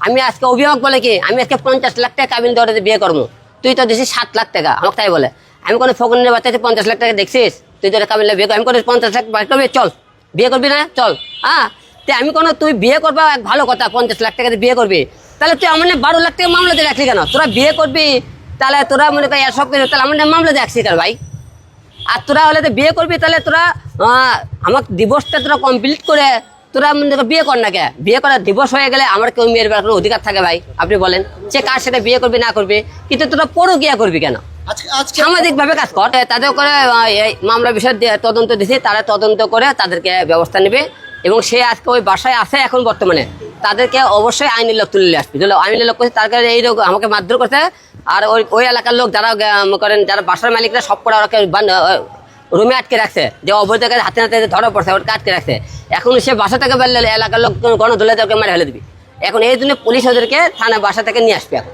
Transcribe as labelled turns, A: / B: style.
A: আমি আজকে অভিভাবক বলে কি আমি আজকে 50 লাখ টাকা কাবিন দরে বিয়ে করবো, তুই তো দিছিস 7 লাখ টাকা, আমাকে তাই বলে। আমি কোনো ফকনের বাচ্চাতে 50 লাখ টাকা দেখছিস? তুই তো কাবিন বিয়ে কর, আমি কোনো 50 লাখ করবি, চল বিয়ে করবি না চল। হ্যাঁ, আমি কোনো তুই বিয়ে করবা এক ভালো কথা, 50 লাখ টাকাতে বিয়ে করবি, তাহলে তুই আমার 12 লাখ টাকা মামলা দিয়ে রাখলি কেন? তোরা বিয়ে করবি তাহলে তোরা মনে করি সব কিছু, তাহলে আমার মামলা দিয়ে রাখছি কেন ভাই? আর তোরা হলে তো বিয়ে করবি, তাহলে তোরা আমার ডিভোর্সটা তোরা কমপ্লিট করে তোরা মনে কর বিয়ে কর না। কে বিয়ে করার ডিভোর্স হয়ে গেলে আমার কেউ মেয়ের বেলার কোনো অধিকার থাকে ভাই? আপনি বলেন সে কার সাথে বিয়ে করবি না করবি, কিন্তু তোরা পরকীয়া করবি কেন? সামাজিক ভাবে কাজ কর, তাদের করে এই মামলা বিষয় তদন্ত দিছি, তারা তদন্ত করে তাদেরকে ব্যবস্থা নেবে। এবং সে আজকে ওই বাসায় আছে এখন বর্তমানে, তাদেরকে অবশ্যই আইনি লোক তুলে আসবে। আইনি লোক করছে তার কারণে এই রোগ আমাকে মারধর করছে। আর ওই এলাকার লোক যারা করেন, যারা বাসার মালিকরা সব করে ওকে রুমে আটকে রাখছে, যে অবৈধ কাজে হাতে নাতে ধরা পড়ছে, ওটা আটকে রাখছে। এখন সে বাসা থেকে বেরলে এলাকার লোক গণধুলে তাকে মারে ফেলে দিবি। এখন এই জন্য পুলিশ ওদেরকে থানা বাসা থেকে নিয়ে আসবে এখন।